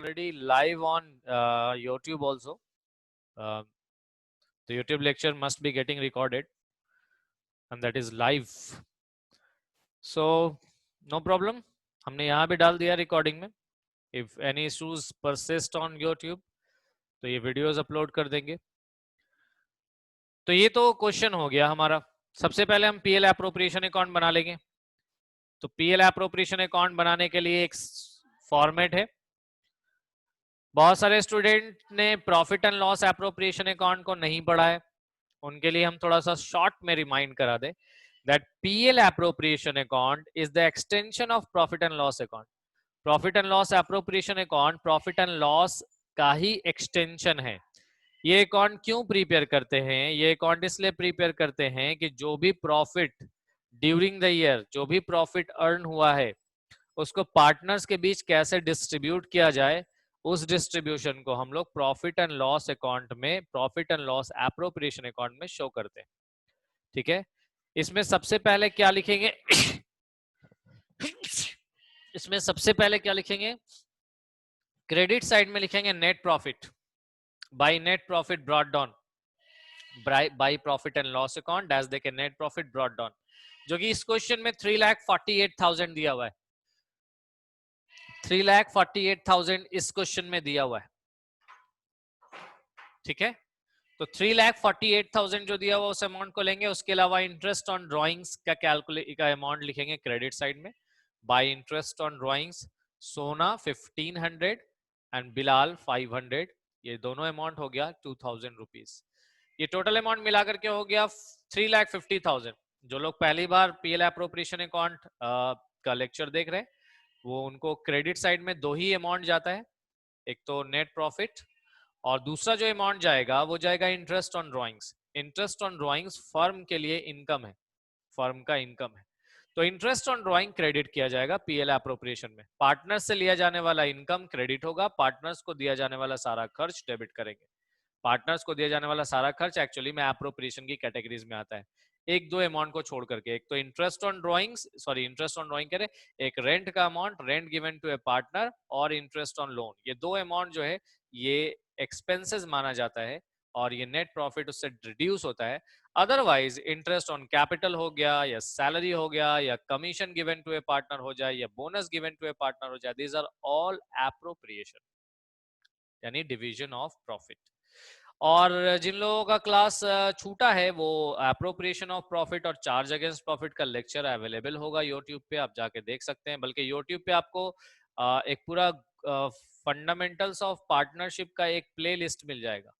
already live on YouTube also. The YouTube lecture must be getting recorded and that is live. So no problem. हमने यहाँ भी डाल दिया recording में. If any issues persist on YouTube, तो ये videos upload कर देंगे. तो ये तो क्वेश्चन हो गया हमारा. सबसे पहले हम पीएल एप्रोप्रिएशन अकाउंट बना लेंगे. तो पीएल एप्रोप्रिएशन अकाउंट बनाने के लिए एक फॉर्मेट है. बहुत सारे स्टूडेंट ने profit and loss appropriation account को नहीं पढ़ा है. उनके लिए हम थोड़ा सा शॉर्ट में रिमाइंड करा दें that PL appropriation account is the extension of profit and loss account. Profit and loss appropriation account profit and loss का ही extension है. ये अकाउंट क्यों प्रिपेयर करते हैं? ये अकाउंट इसलिए प्रिपेयर करते हैं कि जो भी प्रॉफिट ड्यूरिंग द ईयर, जो भी प्रॉफिट अर्न हुआ है, उसको पार्टनर्स के बीच कैसे डिस्ट्रीब्यूट किया जाए, उस डिस्ट्रीब्यूशन को हम लोग प्रॉफिट एंड लॉस अकाउंट में, profit and loss appropriation account में शो करते हैं. ठीक है. इसमें सबसे पहले क्या लिखेंगे? इसमें सबसे पहले क्या लिखेंगे? क्रेडिट साइड में लिखेंगे net profit. By net profit brought down by profit and loss account dash देके नेट प्रॉफिट ब्रॉट डाउन, जो कि इस क्वेश्चन में 3,48,000 दिया हुआ है. 3,48,000 इस क्वेश्चन में दिया हुआ है. ठीक है. तो 3,48,000 जो दिया हुआ उस अमाउंट को लेंगे. उसके अलावा इंटरेस्ट ऑन ड्राइंग्स का कैलकुलेट का अमाउंट लिखेंगे क्रेडिट साइड में. बाय इंटरेस्ट ऑन ड्राइंग्स सोना 1,500 एंड बिलाल 500. ये दोनों अमाउंट हो गया 2,000 रुपीज. ये टोटल अमाउंट मिलाकर के हो गया 3,50,000. जो लोग पहली बार पीएल एप्रोप्रिएशन अकाउंट का लेक्चर देख रहे हैं, वो उनको क्रेडिट साइड में दो ही अमाउंट जाता है. एक तो नेट प्रॉफिट और दूसरा जो अमाउंट जाएगा वो जाएगा interest on drawings. Interest on drawings firm के लिए इनकम है, फर्म का इनकम है. तो इंटरेस्ट ऑन ड्राइंग क्रेडिट किया जाएगा पीएल एप्रोप्रिएशन में. पार्टनर्स से लिया जाने वाला इनकम क्रेडिट होगा. पार्टनर्स को दिया जाने वाला सारा खर्च डेबिट करेंगे. पार्टनर्स को दिया जाने वाला सारा खर्च एक्चुअली में एप्रोप्रिएशन की कैटेगरीज में आता है, एक दो अमाउंट को छोड़ करके. एक तो interest on drawings, sorry interest on drawing करें, एक रेंट का amount, rent given to a partner, और इंटरेस्ट ऑन लोन. ये दो अमाउंट जो है ये एक्सपेंसेस माना जाता है और ये नेट प्रॉफिट उससे रिड्यूस होता है. अदरवाइज इंटरेस्ट ऑन कैपिटल हो गया, या सैलरी हो गया, या commission given to a partner हो जाए, या bonus given to a partner हो जाए, दीज आर ऑल एप्रोप्रिएशन, यानी डिवीजन ऑफ प्रॉफिट. और जिन लोगों का क्लास छूटा है वो एप्रोप्रिएशन ऑफ प्रॉफिट और चार्ज अगेंस्ट प्रॉफिट का लेक्चर अवेलेबल होगा यूट्यूब पे, आप जाके देख सकते हैं. बल्कि यूट्यूब पे आपको एक पूरा फंडामेंटल्स ऑफ पार्टनरशिप का एक प्लेलिस्ट मिल जाएगा.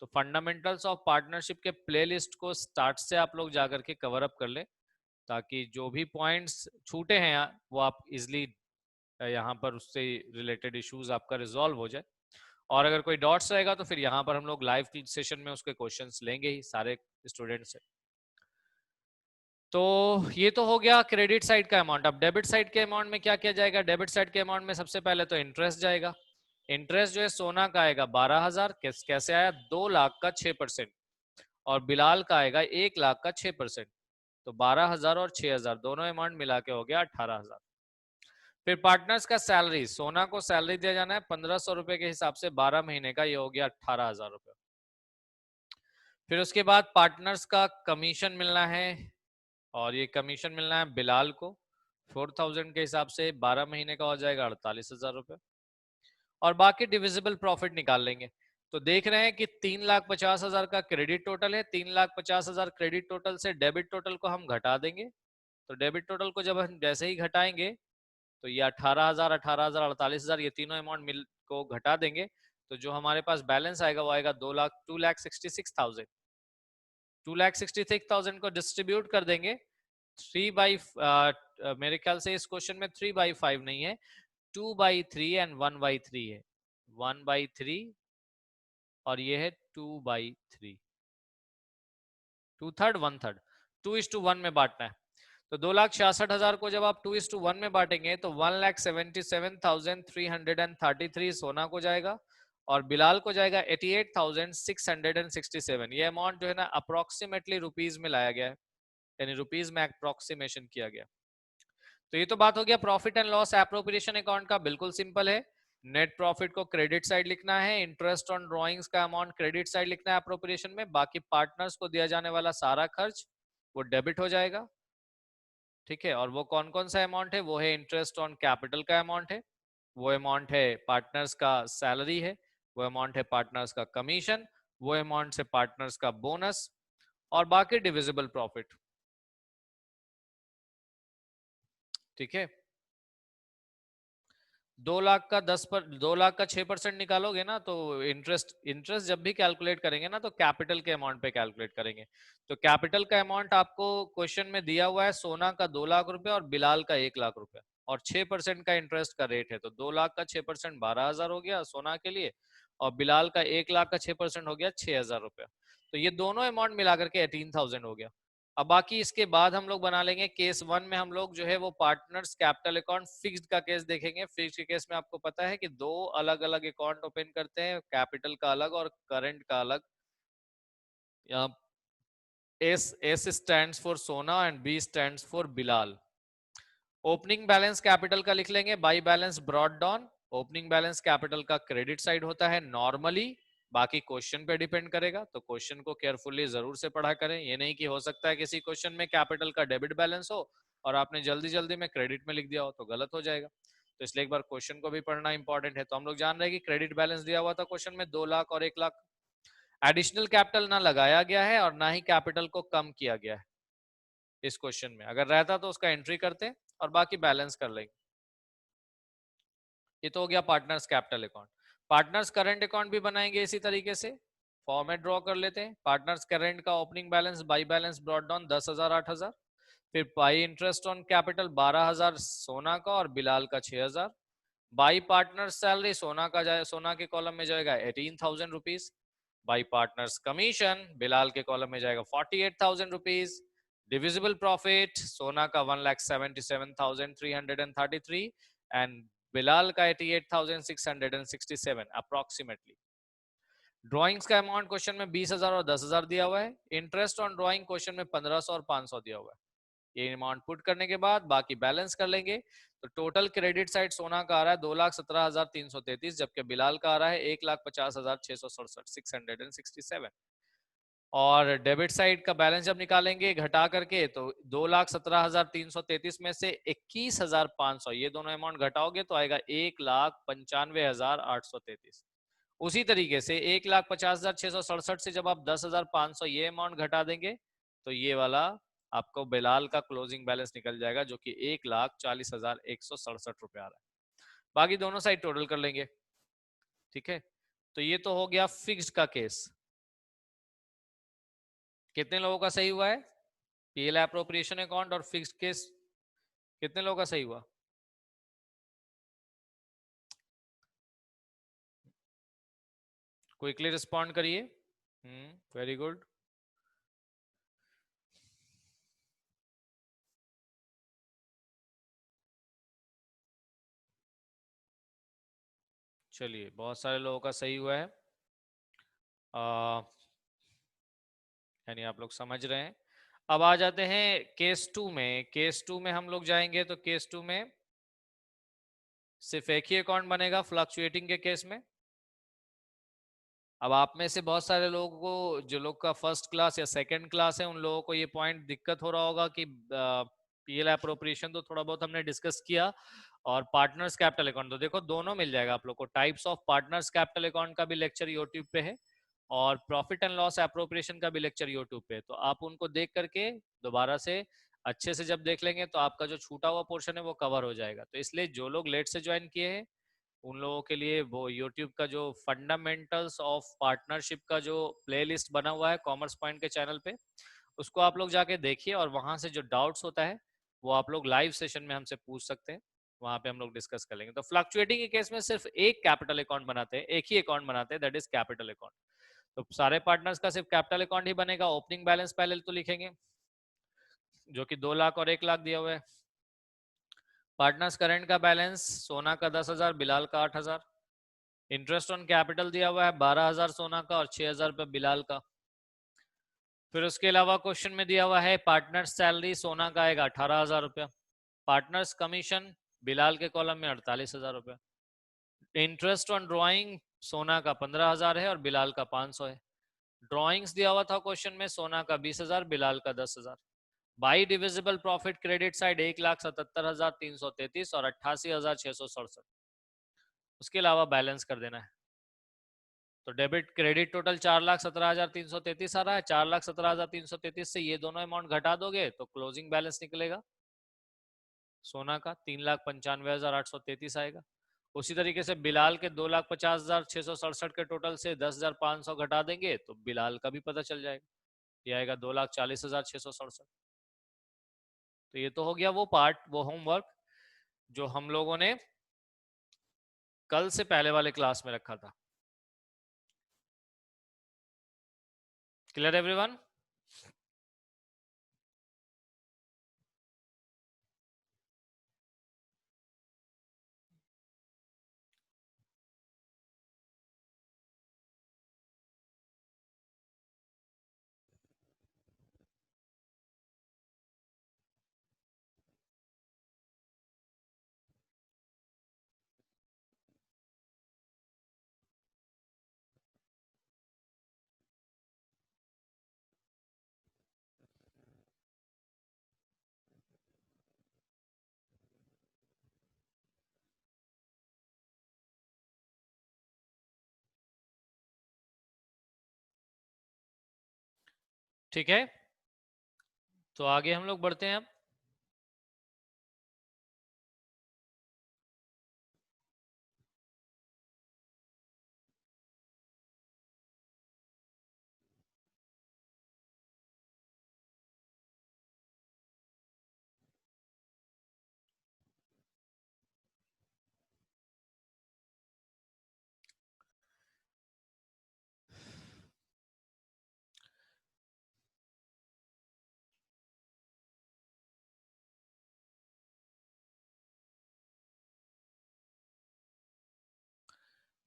तो फंडामेंटल्स ऑफ पार्टनरशिप के प्लेलिस्ट को स्टार्ट से आप लोग जाकर के कवर अप कर लें, ताकि जो भी पॉइंट्स छूटे हैं वो आप इजिली यहाँ पर उससे रिलेटेड इश्यूज आपका रिजॉल्व हो जाए. और अगर कोई डॉट्स रहेगा तो फिर यहाँ पर हम लोग लाइव सेशन में उसके क्वेश्चंस लेंगे ही सारे स्टूडेंट से. तो ये तो हो गया क्रेडिट साइड का अमाउंट. अब डेबिट साइड के अमाउंट में क्या किया जाएगा? डेबिट साइड के अमाउंट में सबसे पहले तो इंटरेस्ट जाएगा. इंटरेस्ट जो है सोना का आएगा 12,000. कैसे आया? 2 लाख का 6%. और बिलाल का आएगा 1 लाख का 6%. तो 12,000 और 6,000 दोनों अमाउंट मिला के हो गया 18,000. फिर पार्टनर्स का सैलरी, सोना को सैलरी दिया जाना है 1,500 रुपए के हिसाब से 12 महीने का, ये हो गया 18,000 रुपए. फिर उसके बाद पार्टनर्स का कमीशन मिलना है, और ये कमीशन मिलना है बिलाल को 4,000 के हिसाब से 12 महीने का हो जाएगा 48,000 रुपए. और बाकी डिविजिबल प्रॉफिट निकाल लेंगे. तो देख रहे हैं कि 3,50,000 का क्रेडिट टोटल है. 3,50,000 क्रेडिट टोटल से डेबिट टोटल को हम घटा देंगे. तो डेबिट टोटल को जब हम जैसे ही घटाएंगे तो ये 18,000, 18,000, 48,000 ये तीनों अमाउंट मिल को घटा देंगे. तो जो हमारे पास बैलेंस आएगा वो आएगा 2,66,000. 2,66,000 को डिस्ट्रीब्यूट कर देंगे 3/, मेरे ख्याल से इस क्वेश्चन में 3/5 नहीं है, 2/3 एंड 1/3 है. 1/3 और ये है 2/3. 2/3 1/3 2:1 में बांटना है. तो 2,66,000 को जब आप 2:1 में बांटेंगे तो 1,77,333 सोना को जाएगा, और बिलाल को जाएगा 88,667. ये अमाउंट जो है ना अप्रोक्सीमेटली रुपीज में लाया गया है, यानी रुपीज में अप्रोक्सीमेशन किया गया. तो ये तो बात हो गया profit and loss appropriation account का. बिल्कुल सिंपल है. नेट प्रॉफिट को क्रेडिट साइड लिखना है, इंटरेस्ट ऑन ड्रॉइंग्स का अमाउंट क्रेडिट साइड लिखना है अप्रोप्रिएशन में, बाकी पार्टनर्स को दिया जाने वाला सारा खर्च वो डेबिट हो जाएगा। ठीक है, और वो कौन कौन सा अमाउंट है, वो है इंटरेस्ट ऑन कैपिटल का अमाउंट है, वो अमाउंट है पार्टनर्स का सैलरी है, वो अमाउंट है पार्टनर्स का कमीशन, वो अमाउंट से पार्टनर्स का बोनस, और बाकी डिविजिबल प्रॉफिट। ठीक है, 2 लाख का 2 लाख का 6% निकालोगे ना, तो इंटरेस्ट जब भी कैलकुलेट करेंगे ना, तो कैपिटल के अमाउंट पे कैलकुलेट करेंगे। तो कैपिटल का अमाउंट आपको क्वेश्चन में दिया हुआ है, सोना का 2 लाख रुपए और बिलाल का 1 लाख रुपए, और 6% का इंटरेस्ट का रेट है, तो 2 लाख का 6% 12,000 हो गया सोना के लिए, और बिलाल का 1 लाख का 6% हो गया 6,000 रुपया। तो ये दोनों अमाउंट मिलाकर के 18,000 हो गया। अब बाकी इसके बाद हम लोग बना लेंगे केस 1 में, हम लोग जो है वो पार्टनर्स कैपिटल अकाउंट फिक्स्ड का केस देखेंगे। फिक्स्ड के केस में आपको पता है कि 2 अलग अलग अकाउंट ओपन करते हैं, कैपिटल का अलग और करंट का अलग। यहाँ S stands for Sona and B stands for Bilal. Opening balance capital का लिख लेंगे, by balance brought down. Opening balance capital का क्रेडिट साइड होता है नॉर्मली, बाकी क्वेश्चन पे डिपेंड करेगा, तो क्वेश्चन को केयरफुली जरूर से पढ़ा करें। ये नहीं कि हो सकता है किसी क्वेश्चन में कैपिटल का डेबिट बैलेंस हो और आपने जल्दी जल्दी में क्रेडिट में लिख दिया हो, तो गलत हो जाएगा। तो इसलिए एक बार क्वेश्चन को भी पढ़ना इंपॉर्टेंट है। तो हम लोग जान रहे हैं कि क्रेडिट बैलेंस दिया हुआ था क्वेश्चन में 2 लाख और 1 लाख। एडिशनल कैपिटल ना लगाया गया है और ना ही कैपिटल को कम किया गया है इस क्वेश्चन में। अगर रहता तो उसका एंट्री करते और बाकी बैलेंस कर लेंगे। ये तो हो गया partners capital account. Partners current account भी बनाएंगे इसी तरीके से, फॉर्मेट ड्रॉ कर लेते हैं। पार्टनर्स करंट का opening balance by balance brought down 10,000 8,000, फिर बाई इंटरेस्ट ऑन कैपिटल 12,000 सोना का और बिलाल का 6,000, बाई पार्टनर सैलरी सोना का जाए, सोना के कॉलम में जाएगा 18,000 rupees, by partners commission Bilal के कॉलम में जाएगा 48,000 रुपीज, डिविजिबल प्रॉफिट सोना का 1,77,333 एंड बिलाल का 88,667 अप्रोक्सीमेटली। ड्राइंग्स का अमाउंट क्वेश्चन में 20,000 और 10,000 दिया हुआ है। इंटरेस्ट ऑन ड्राइंग क्वेश्चन में 1,500 और 500 दिया हुआ है। ये अमाउंट पुट करने के बाद बाकी बैलेंस कर लेंगे। तो टोटल क्रेडिट साइड सोना का आ रहा है 2,17,333, जबकि बिलाल का आ रहा है 1,50,667 667। और डेबिट साइड का बैलेंस जब निकालेंगे घटा करके, तो 2,17,333 में से 21,500 ये दोनों अमाउंट घटाओगे तो आएगा 1,95,833। उसी तरीके से 1,50,667 से जब आप 10,500 ये अमाउंट घटा देंगे, तो ये वाला आपको बिलाल का क्लोजिंग बैलेंस निकल जाएगा, जो कि 1,40,167 रुपए आ रहा है। बाकी दोनों साइड टोटल कर लेंगे। ठीक है, तो ये तो हो गया फिक्स्ड का केस। कितने लोगों का सही हुआ है? पीएल एप्रोप्रिएशन अकाउंट और फिक्स्ड केस कितने लोगों का सही हुआ? क्विकली रिस्पॉन्ड करिए। Very good. चलिए, बहुत सारे लोगों का सही हुआ है, यानी आप लोग समझ रहे हैं। अब आ जाते हैं केस 2 में। केस 2 में हम लोग जाएंगे, तो केस 2 में सिर्फ एक ही अकाउंट बनेगा फ्लक्चुएटिंग के केस में। अब आप में से बहुत सारे लोगों को, जो लोग का फर्स्ट क्लास या सेकंड क्लास है, उन लोगों को ये पॉइंट दिक्कत हो रहा होगा कि पीएल एप्रोप्रिएशन तो थोड़ा बहुत हमने डिस्कस किया, और पार्टनर्स कैपिटल अकाउंट तो देखो दोनों मिल जाएगा आप लोग को। Types of partners capital account का भी लेक्चर यूट्यूब पे है, और प्रॉफिट एंड लॉस एप्रोप्रिएशन का भी लेक्चर यूट्यूब पे है। तो आप उनको देख करके दोबारा से अच्छे से जब देख लेंगे, तो आपका जो छूटा हुआ पोर्शन है वो कवर हो जाएगा। तो इसलिए जो लोग लेट से ज्वाइन किए हैं, उन लोगों के लिए वो यूट्यूब का जो फंडामेंटल्स ऑफ पार्टनरशिप का जो प्लेलिस्ट बना हुआ है कॉमर्स पॉइंट के चैनल पे, उसको आप लोग जाके देखिए, और वहां से जो डाउट्स होता है वो आप लोग लाइव सेशन में हमसे पूछ सकते हैं, वहां पे हम लोग डिस्कस कर लेंगे। तो फ्लक्चुएटिंग के केस में सिर्फ एक कैपिटल अकाउंट बनाते हैं, एक ही अकाउंट बनाते हैं, दैट इज कैपिटल अकाउंट। तो सारे पार्टनर्स का सिर्फ कैपिटल अकाउंट ही बनेगा। ओपनिंग बैलेंस पहले तो लिखेंगे, जो कि 2 लाख और 1 लाख दिया हुआ है। पार्टनर्स करंट का बैलेंस सोना का 10,000, बिलाल का 8,000। इंटरेस्ट ऑन कैपिटल दिया हुआ है 12,000 सोना का और 6,000 रुपये बिलाल का। फिर उसके अलावा क्वेश्चन में दिया हुआ है पार्टनर्स सैलरी सोना का आएगा 18,000 रुपया, पार्टनर्स कमीशन बिलाल के कॉलम में 48,000 रुपया, इंटरेस्ट ऑन ड्रॉइंग सोना का 15,000 है और बिलाल का 500 है। ड्रॉइंग्स दिया हुआ था क्वेश्चन में, सोना का 20,000, बिलाल का 10,000। By divisible profit credit side 1,77,333 और 88,667। उसके अलावा बैलेंस कर देना है। तो डेबिट क्रेडिट टोटल 4,17,333 आ रहा है। 4,17,333 से ये दोनों अमाउंट घटा दोगे तो क्लोजिंग बैलेंस निकलेगा सोना का 3,95,833 आएगा। उसी तरीके से बिलाल के 2,50,667 के टोटल से 10,500 घटा देंगे तो बिलाल का भी पता चल जाएगा, ये आएगा 2,40,667। तो ये तो हो गया वो पार्ट, वो होमवर्क जो हम लोगों ने कल से पहले वाले क्लास में रखा था। Clear everyone? ठीक है, तो आगे हम लोग बढ़ते हैं अब।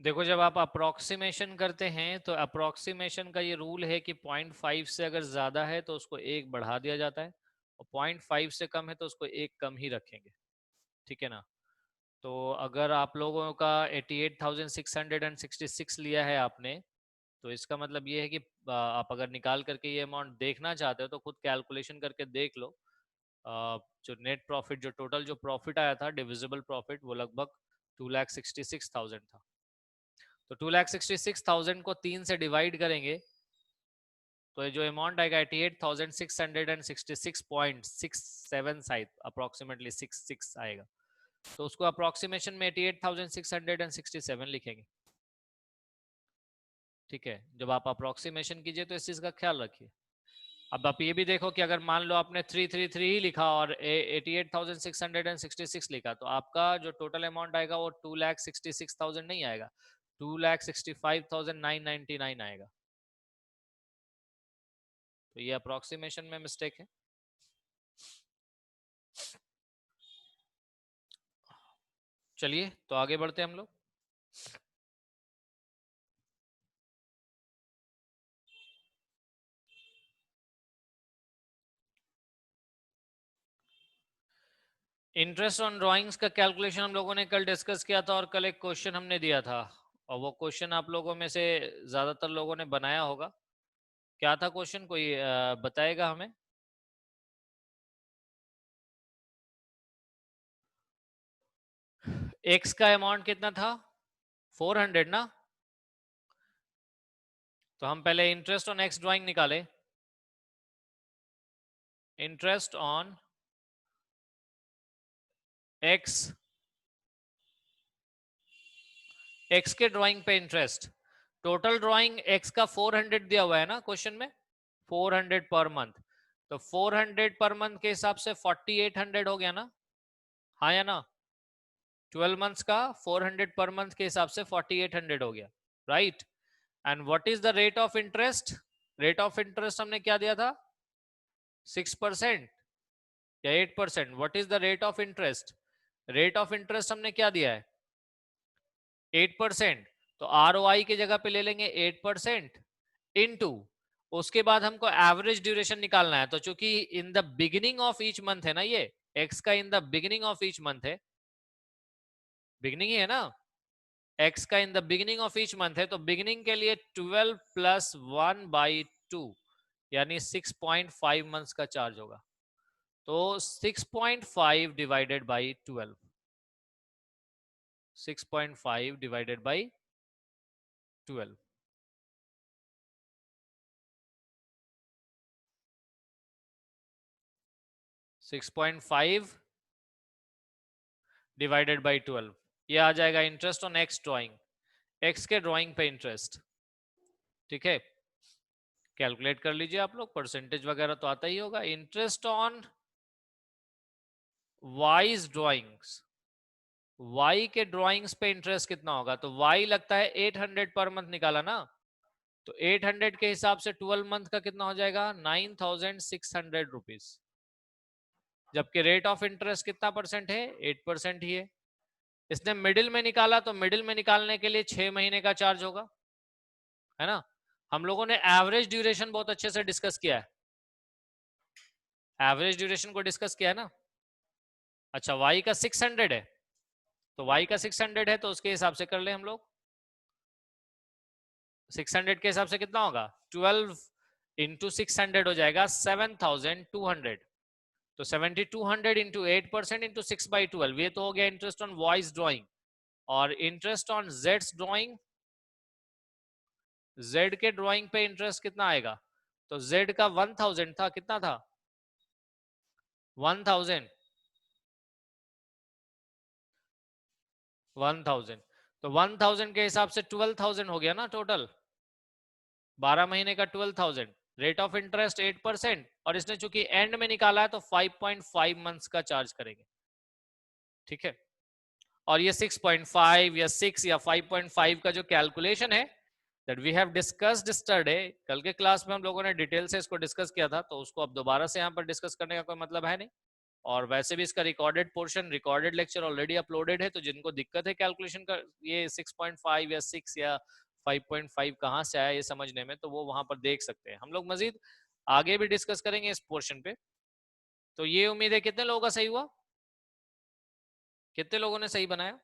देखो, जब आप अप्रोक्सीमेशन करते हैं तो अप्रोक्सीमेशन का ये रूल है कि 0.5 से अगर ज्यादा है तो उसको एक बढ़ा दिया जाता है, और 0.5 से कम है तो उसको एक कम ही रखेंगे। ठीक है ना? तो अगर आप लोगों का 88,666 लिया है आपने, तो इसका मतलब ये है कि आप अगर निकाल करके ये अमाउंट देखना चाहते हो तो खुद कैलकुलेशन करके देख लो। जो नेट प्रॉफिट, जो टोटल जो प्रॉफिट आया था डिविजिबल प्रॉफिट, वो लगभग 2,66,000 था। तो 2,66,000 को 3 से डिवाइड करेंगे तो ये जो अमाउंट आएगा 88,666.67 शायद, अप्रोक्सीमेटली 66 आएगा। तो उसको अप्रोक्सीमेशन में 88,667 लिखेंगे। ठीक है, जब आप अप्रोक्सीमेशन कीजिए तो इस चीज का ख्याल रखिए। अब आप ये भी देखो कि अगर मान लो आपने 333 ही लिखा और 88,666 लिखा, तो आपका जो टोटल अमाउंट आएगा वो 2,66,000 नहीं आएगा, 2,65,999 आएगा। तो ये अप्रोक्सीमेशन में मिस्टेक है। चलिए तो आगे बढ़ते हैं हम लोग। इंटरेस्ट ऑन ड्राइंग्स का कैलकुलेशन हम लोगों ने कल डिस्कस किया था, और कल एक क्वेश्चन हमने दिया था, और वो क्वेश्चन आप लोगों में से ज्यादातर लोगों ने बनाया होगा। क्या था क्वेश्चन, कोई बताएगा हमें? एक्स का अमाउंट कितना था? 400 ना? तो हम पहले इंटरेस्ट ऑन एक्स ड्राइंग निकाले। इंटरेस्ट ऑन एक्स, एक्स के ड्राइंग पे इंटरेस्ट, टोटल ड्राइंग एक्स का 400 दिया हुआ है ना क्वेश्चन में, 400 पर मंथ। तो 400 पर मंथ के हिसाब से 4800 हो गया ना? हाँ या ना? 12 मंथ्स का 400 पर मंथ के हिसाब से 4800 हो गया, right? And what is the rate of interest? Rate of interest हमने क्या दिया था? 6% या 8%? What is the rate of interest? Rate of interest हमने क्या दिया है? 8%। तो आरओआई की जगह पे ले लेंगे 8% इनटू, उसके बाद हमको एवरेज ड्यूरेशन निकालना है। तो चूंकि in the beginning of each month है ना, ये एक्स का in the beginning of each month है, बिगिनिंग ही है ना, x का in the beginning of each month है, तो बिगिनिंग के लिए 12 प्लस 1/2 यानी 6.5 मंथ्स का चार्ज होगा। तो 6.5 divided by 12, 6.5 divided by 12, 6.5 divided by 12, ये आ जाएगा interest on x drawing, x के ड्राइंग पे इंटरेस्ट। ठीक है, कैलकुलेट कर लीजिए आप लोग, परसेंटेज वगैरह तो आता ही होगा। Interest on Y's drawings, Y के ड्राइंग्स पे इंटरेस्ट कितना होगा, तो वाई लगता है 800 पर मंथ निकाला ना, तो 800 के हिसाब से 12 मंथ का कितना हो जाएगा, 9600 रुपीज, जबकि रेट ऑफ इंटरेस्ट कितना परसेंट है, 8% ही है। इसने मिडिल में निकाला, तो मिडिल में निकालने के लिए 6 महीने का चार्ज होगा, है ना। हम लोगों ने एवरेज ड्यूरेशन बहुत अच्छे से डिस्कस किया है, एवरेज ड्यूरेशन को डिस्कस किया है ना। अच्छा, वाई का 600 है, तो वाई का 600 है तो उसके हिसाब से कर ले हम लोग। 600 के हिसाब से कितना होगा, 12 इंटू 600 हो जाएगा 7200, तो 7200 इंटू 8% इंटू 6/12, ये तो हो गया इंटरेस्ट ऑन वॉइस ड्राइंग। और interest on Jades drawing, Z के ड्राइंग पे इंटरेस्ट कितना आएगा, तो जेड का 1000 था, कितना था, 1000, 1000, तो 1000 के हिसाब से 12000 हो गया ना टोटल, 12 महीने का 12000, रेट ऑफ इंटरेस्ट 8%, और इसने चूंकि एंड में निकाला है तो 5.5 मंथ्स का चार्ज करेंगे। ठीक है, और ये 6.5 या 6 या 5.5 का जो कैलकुलेशन है that we have discussed yesterday, कल के क्लास में हम लोगों ने डिटेल से इसको डिस्कस किया था, तो उसको अब दोबारा से यहाँ पर डिस्कस करने का कोई मतलब है नहीं। और वैसे भी इसका recorded portion, recorded lecture already uploaded है, तो जिनको दिक्कत है कैलकुलेशन का, ये 6.5 या 6 या 5.5 कहाँ से आया ये समझने में, तो वो वहां पर देख सकते हैं। हम लोग मजीद आगे भी डिस्कस करेंगे इस पोर्शन पे। तो ये उम्मीद है कितने लोगों का सही हुआ, कितने लोगों ने सही बनाया।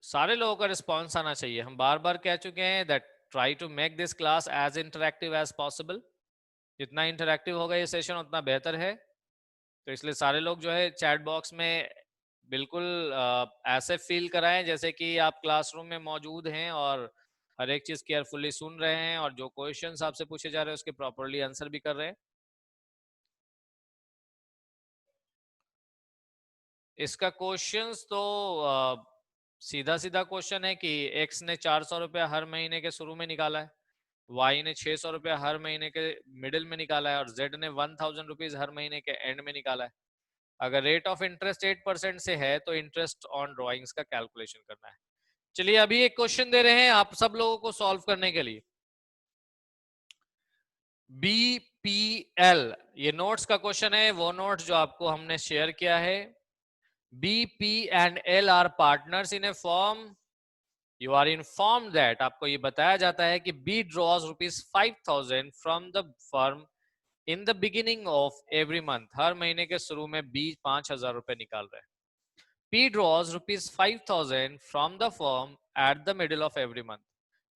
सारे लोगों का रिस्पॉन्स आना चाहिए। हम बार बार कह चुके हैं that try to make this class as interactive as possible, जितना इंटरेक्टिव होगा ये सेशन उतना बेहतर है। तो इसलिए सारे लोग जो है चैट बॉक्स में बिल्कुल ऐसे फील कराएं जैसे कि आप क्लासरूम में मौजूद हैं और हर एक चीज केयरफुली सुन रहे हैं, और जो क्वेश्चंस आपसे पूछे जा रहे हैं उसके प्रॉपरली आंसर भी कर रहे हैं। इसका क्वेश्चंस तो सीधा सीधा क्वेश्चन है कि एक्स ने 400 रुपया हर महीने के शुरू में निकाला है, वाई ने 600 रुपया हर महीने के मिडिल में निकाला है, और जेड ने 1000 रुपीज हर महीने के एंड में निकाला है। अगर रेट ऑफ इंटरेस्ट 8% से है तो इंटरेस्ट ऑन ड्राइंग्स का कैलकुलेशन करना है। चलिए अभी एक क्वेश्चन दे रहे हैं आप सब लोगों को सॉल्व करने के लिए। BPL, ये नोट्स का क्वेश्चन है, वो नोट्स जो आपको हमने शेयर किया है। BP and L are partners in a firm. You are informed that, आपको ये बताया जाता है कि B draws ₹5000 from the firm in the beginning of every month. हर महीने के शुरू में B 5000 रुपए निकाल रहे हैं। P draws ₹5000 from the firm at the middle of every month.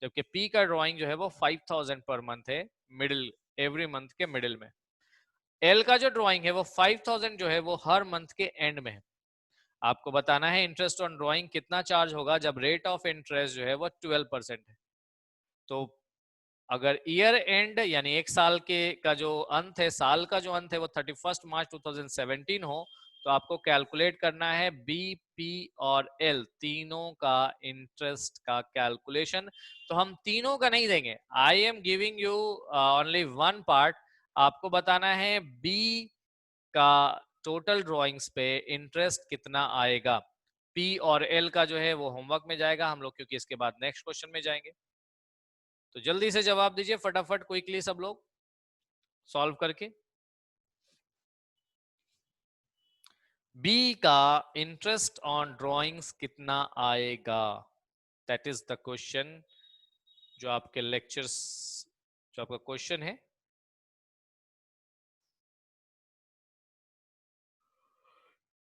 जबकि P का ड्रॉइंग जो है वो 5000 पर मंथ है, मिडिल, एवरी मंथ के मिडिल में। L का जो ड्रॉइंग है वो 5000 जो है वो हर मंथ के एंड में है। आपको बताना है इंटरेस्ट ऑन ड्रॉइंग कितना चार्ज होगा जब रेट ऑफ इंटरेस्ट जो है वो 12% है। तो अगर ईयर एंड यानी एक साल के का जो अंत है, साल का जो अंत है वो 31 मार्च 2017 हो, तो आपको कैलकुलेट करना है बी, पी और एल तीनों का इंटरेस्ट का कैलकुलेशन। तो हम तीनों का नहीं देंगे, I am giving you only one part. आपको बताना है बी का टोटल ड्राइंग्स पे इंटरेस्ट कितना आएगा। पी और एल का जो है वो होमवर्क में जाएगा हम लोग, क्योंकि इसके बाद नेक्स्ट क्वेश्चन में जाएंगे। तो जल्दी से जवाब दीजिए फटाफट, क्विकली सब लोग सॉल्व करके। बी का इंटरेस्ट ऑन ड्राइंग्स कितना आएगा, दैट इज द क्वेश्चन जो आपके लेक्चर्स, जो आपका क्वेश्चन है।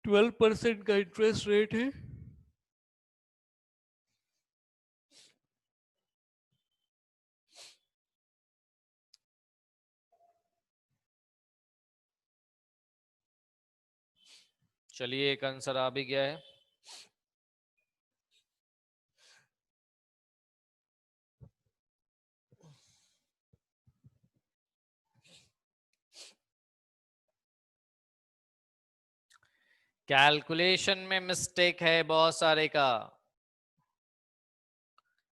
ट्वेल्व परसेंट का इंटरेस्ट रेट है। चलिए एक आंसर आ भी गया है। कैलकुलेशन में मिस्टेक है बहुत सारे का।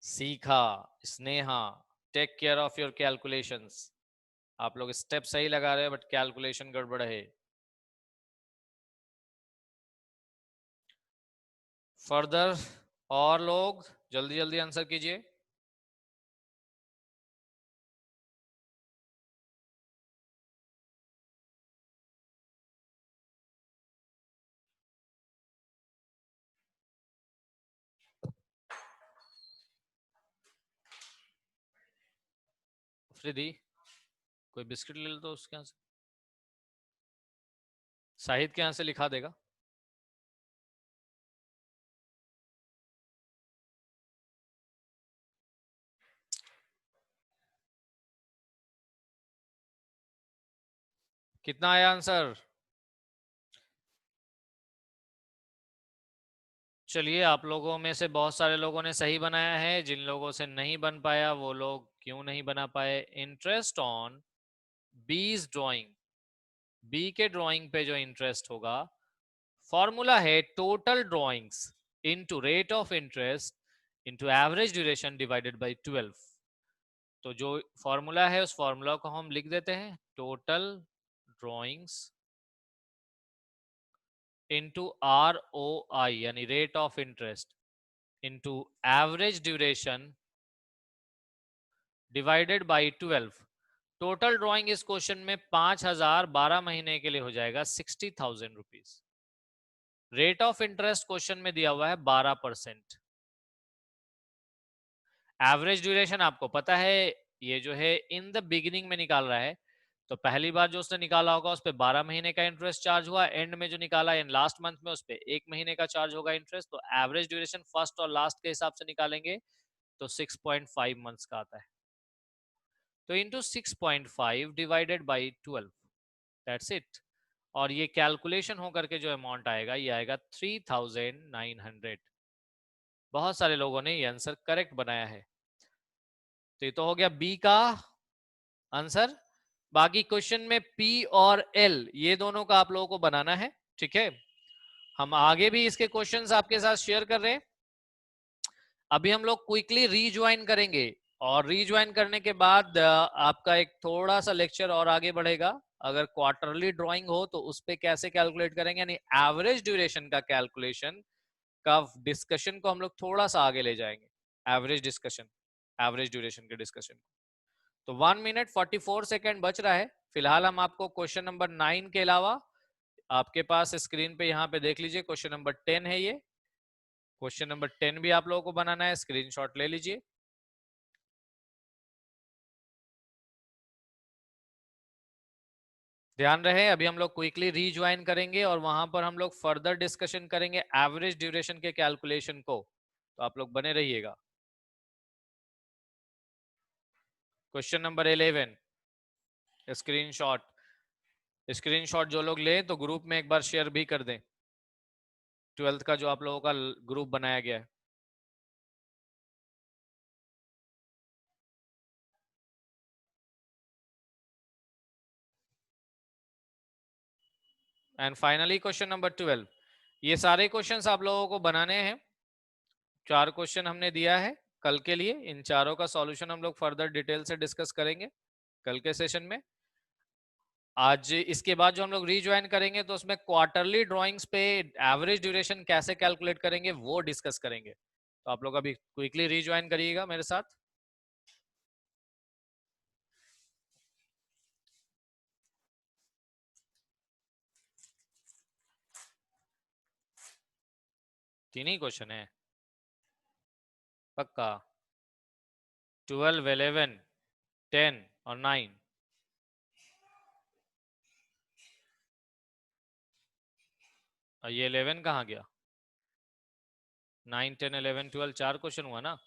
सीखा, Sneha, take care of your calculations. आप लोग स्टेप सही लगा रहे हैं बट कैलकुलेशन गड़बड़ है। फर्दर और लोग जल्दी जल्दी आंसर कीजिए। फ्रीदी, कोई बिस्किट ले लो तो उसके यहाँ से, शाहिद के यहाँ से लिखा देगा। कितना आया आंसर? चलिए, आप लोगों में से बहुत सारे लोगों ने सही बनाया है। जिन लोगों से नहीं बन पाया वो लोग क्यों नहीं बना पाए? इंटरेस्ट ऑन बीज ड्राइंग, बी के ड्राइंग पे जो इंटरेस्ट होगा, फॉर्मूला है total drawings into rate of interest into average duration divided by 12। तो जो फॉर्मूला है उस फॉर्मूला को हम लिख देते हैं, total drawings into R O I यानी rate of interest into average duration divided by 12। Total drawing इस क्वेश्चन में 5,000 12 महीने के लिए हो जाएगा 60,000 rupees. Rate of interest question में दिया हुआ है 12%। एवरेज ड्यूरेशन आपको पता है, ये जो है इन द बिगिनिंग में निकाल रहा है, तो पहली बार जो उसने निकाला होगा उस पर 12 महीने का इंटरेस्ट चार्ज हुआ, एंड में जो निकाला इन लास्ट मंथ में उस पर 1 महीने का चार्ज होगा इंटरेस्ट। तो एवरेज ड्यूरेशन फर्स्ट और लास्ट के हिसाब से निकालेंगे तो 6.5 मंथ्स का आता है। तो into 6.5 divided by 12, that's it. और ये कैलकुलेशन होकर के जो अमाउंट आएगा ये आएगा 3,900। बहुत सारे लोगों ने ये आंसर करेक्ट बनाया है। तो ये तो हो गया बी का आंसर। बाकी क्वेश्चन में पी और एल ये दोनों का आप लोगों को बनाना है, ठीक है। हम आगे भी इसके क्वेश्चंस आपके साथ शेयर कर रहे हैं। अभी हम लोग क्विकली रीज्वाइन करेंगे और रीज्वाइन करने के बाद आपका एक थोड़ा सा लेक्चर और आगे बढ़ेगा। अगर क्वार्टरली ड्राइंग हो तो उस पे कैसे कैलकुलेट करेंगे, यानी एवरेज ड्यूरेशन का कैलकुलेशन का डिस्कशन को हम लोग थोड़ा सा आगे ले जाएंगे। एवरेज डिस्कशन, एवरेज ड्यूरेशन के डिस्कशन। तो 1 मिनट 44 सेकेंड बच रहा है। फिलहाल हम आपको क्वेश्चन नंबर 9 के अलावा आपके पास स्क्रीन पे यहाँ पे देख लीजिए क्वेश्चन नंबर 10 है। ये क्वेश्चन नंबर 10 भी आप लोगों को बनाना है, स्क्रीनशॉट ले लीजिए। ध्यान रहे अभी हम लोग क्विकली रीज्वाइन करेंगे और वहां पर हम लोग फर्दर डिस्कशन करेंगे एवरेज ड्यूरेशन के कैलकुलेशन को, तो आप लोग बने रहिएगा। Question number 11, screenshot. स्क्रीनशॉट जो लोग ले तो ग्रुप में एक बार शेयर भी कर दें, 12th का जो आप लोगों का ग्रुप बनाया गया है। एंड फाइनली क्वेश्चन नंबर 12, ये सारे क्वेश्चंस आप लोगों को बनाने हैं। 4 क्वेश्चन हमने दिया है कल के लिए, इन चारों का सॉल्यूशन हम लोग फर्दर डिटेल से डिस्कस करेंगे कल के सेशन में। आज इसके बाद जो हम लोग रीज्वाइन करेंगे तो उसमें क्वार्टरली ड्राइंग्स पे एवरेज ड्यूरेशन कैसे कैलकुलेट करेंगे वो डिस्कस करेंगे। तो आप लोग अभी क्विकली रीज्वाइन करिएगा मेरे साथ। तीन ही क्वेश्चन है। पक्का? 12, 11, 10 और 9? और ये 11 कहाँ गया? 9, 10, 11, 12 4 क्वेश्चन हुआ ना?